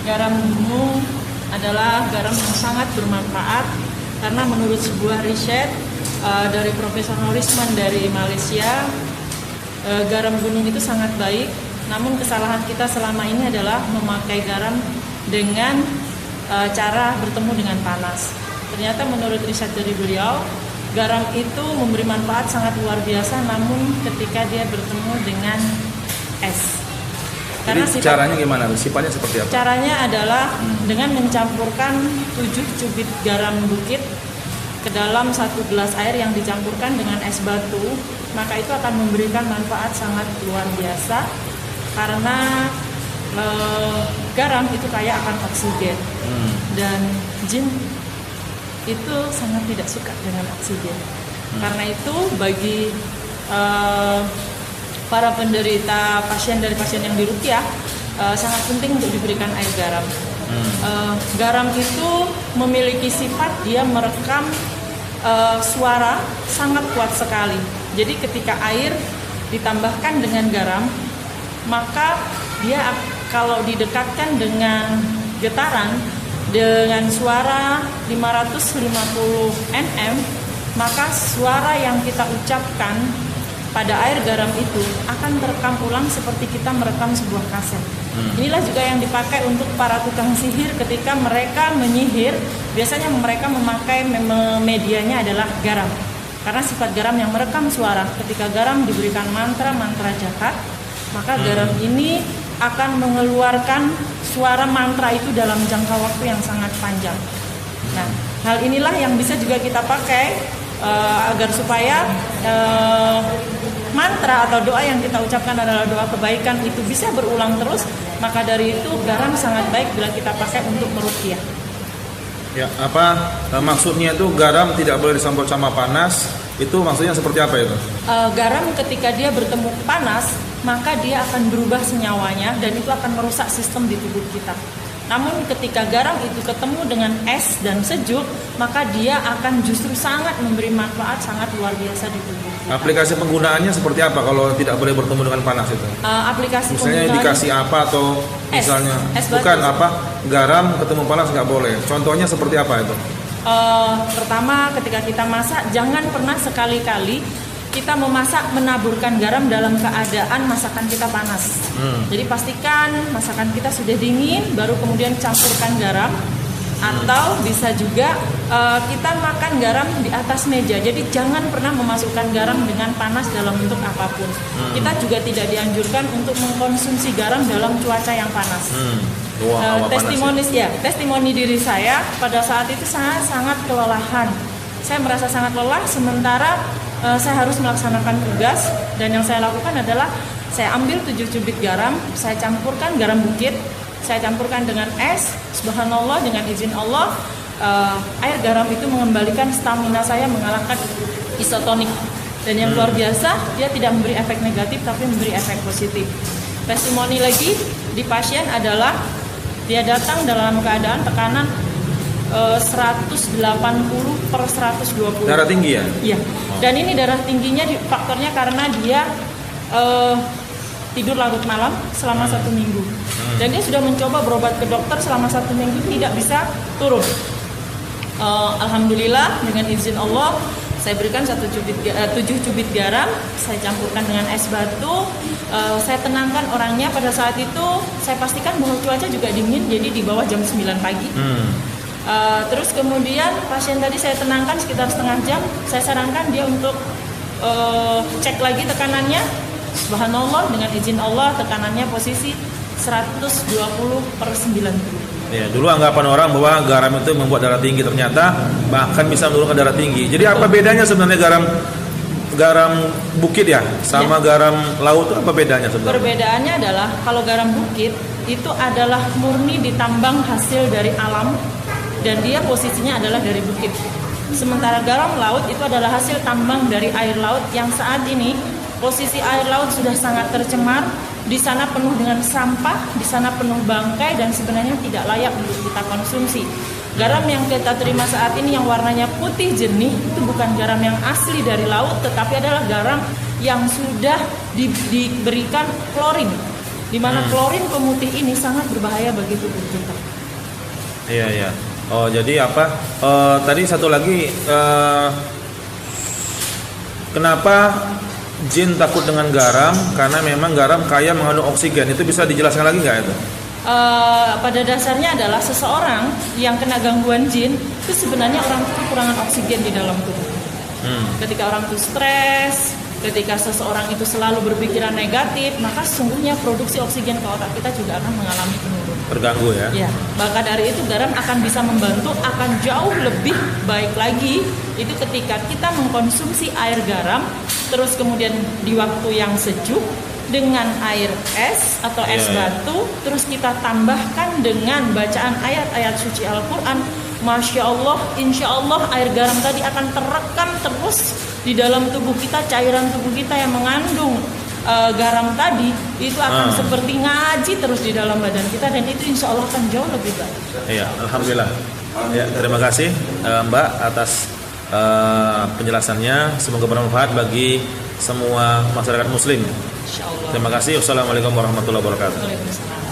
garam gunung adalah garam yang sangat bermanfaat karena menurut sebuah riset dari Profesor Horisman dari Malaysia, garam gunung itu sangat baik. Namun kesalahan kita selama ini adalah memakai garam dengan cara bertemu dengan panas. Ternyata menurut riset dari beliau, garam itu memberi manfaat sangat luar biasa, namun ketika dia bertemu dengan es. Karena jadi caranya gimana? Sifatnya seperti apa? Caranya adalah dengan mencampurkan 7 cubit garam bukit ke dalam 1 gelas air yang dicampurkan dengan es batu, maka itu akan memberikan manfaat sangat luar biasa karena garam itu kaya akan oksigen dan jin itu sangat tidak suka dengan oksigen. Karena itu bagi para penderita dari pasien yang diruqyah sangat penting untuk diberikan air garam. Garam itu memiliki sifat dia merekam suara sangat kuat sekali. Jadi ketika air ditambahkan dengan garam, maka dia kalau didekatkan dengan getaran dengan suara 550 nm, maka suara yang kita ucapkan pada air garam itu akan terekam ulang seperti kita merekam sebuah kaset. Inilah juga yang dipakai untuk para tukang sihir ketika mereka menyihir. Biasanya mereka memakai medianya adalah garam. Karena sifat garam yang merekam suara. Ketika garam diberikan mantra jahat, maka garam ini akan mengeluarkan suara mantra itu dalam jangka waktu yang sangat panjang. Nah, hal inilah yang bisa juga kita pakai agar supaya mantra atau doa yang kita ucapkan adalah doa kebaikan itu bisa berulang terus. Maka dari itu garam sangat baik bila kita pakai untuk meruqyah. Ya, maksudnya itu garam tidak boleh disambut sama panas? Itu maksudnya seperti apa itu? Garam ketika dia bertemu panas, maka dia akan berubah senyawanya dan itu akan merusak sistem di tubuh kita. Namun ketika garam itu ketemu dengan es dan sejuk, maka dia akan justru sangat memberi manfaat sangat luar biasa di tubuh kita. Aplikasi penggunaannya seperti apa kalau tidak boleh bertemu dengan panas itu? Aplikasi misalnya dikasih apa atau misalnya bukan apa garam ketemu panas nggak boleh. Contohnya seperti apa itu? Pertama, ketika kita masak, jangan pernah sekali-kali kita memasak menaburkan garam dalam keadaan masakan kita panas. Jadi pastikan masakan kita sudah dingin, baru kemudian campurkan garam. Atau bisa juga kita makan garam di atas meja. Jadi jangan pernah memasukkan garam dengan panas dalam bentuk apapun. Kita juga tidak dianjurkan untuk mengkonsumsi garam dalam cuaca yang panas. Testimoni diri saya pada saat itu saya sangat kelelahan. Saya merasa sangat lelah sementara saya harus melaksanakan tugas, dan yang saya lakukan adalah saya ambil 7 cubit garam, saya campurkan garam bukit, saya campurkan dengan es. Subhanallah, dengan izin Allah, air garam itu mengembalikan stamina saya mengalahkan isotonik. Dan yang luar biasa, dia tidak memberi efek negatif tapi memberi efek positif. Testimoni lagi di pasien adalah dia datang dalam keadaan tekanan 180/120. Darah tinggi ya? Iya. Dan ini darah tingginya faktornya karena dia tidur larut malam selama 1 minggu. Dan dia sudah mencoba berobat ke dokter selama 1 minggu tidak bisa turun. Alhamdulillah dengan izin Allah saya berikan 7 cubit garam, saya campurkan dengan es batu, saya tenangkan orangnya. Pada saat itu saya pastikan bahwa cuaca juga dingin, jadi di bawah jam 9 pagi. Terus kemudian pasien tadi saya tenangkan sekitar setengah jam. Saya sarankan dia untuk cek lagi tekanannya. Subhanallah, dengan izin Allah tekanannya posisi 120/90. Ya, dulu anggapan orang bahwa garam itu membuat darah tinggi, ternyata bahkan bisa menurunkan darah tinggi. Jadi apa bedanya sebenarnya garam bukit ya sama garam laut itu apa bedanya sebenarnya? Perbedaannya adalah kalau garam bukit itu adalah murni ditambang hasil dari alam dan dia posisinya adalah dari bukit. Sementara garam laut itu adalah hasil tambang dari air laut yang saat ini posisi air laut sudah sangat tercemar. Di sana penuh dengan sampah, di sana penuh bangkai dan sebenarnya tidak layak untuk kita konsumsi. Garam yang kita terima saat ini yang warnanya putih jernih itu bukan garam yang asli dari laut, tetapi adalah garam yang sudah diberikan klorin. di mana klorin pemutih ini sangat berbahaya bagi tubuh kita. Iya, iya. Oh, jadi apa? Tadi satu lagi, kenapa jin takut dengan garam? Karena memang garam kaya mengandung oksigen. Itu bisa dijelaskan lagi nggak itu? Pada dasarnya adalah seseorang yang kena gangguan jin itu sebenarnya orang itu kekurangan oksigen di dalam tubuh. Ketika orang itu stres, ketika seseorang itu selalu berpikiran negatif, maka sesungguhnya produksi oksigen ke otak kita juga akan mengalami penurunan. Terganggu ya? Ya, maka dari itu garam akan bisa membantu, akan jauh lebih baik lagi itu ketika kita mengkonsumsi air garam, terus kemudian di waktu yang sejuk dengan air es atau es batu, terus kita tambahkan dengan bacaan ayat-ayat suci Al-Quran. Masya Allah, insya Allah air garam tadi akan terekam terus di dalam tubuh kita, cairan tubuh kita yang mengandung garam tadi itu akan seperti ngaji terus di dalam badan kita, dan itu insya Allah akan jauh lebih baik. Iya, alhamdulillah. Ya, terima kasih Mbak atas penjelasannya. Semoga bermanfaat bagi semua masyarakat Muslim. Insya Allah. Terima kasih. Wassalamualaikum warahmatullahi wabarakatuh. Waalaikumsalam.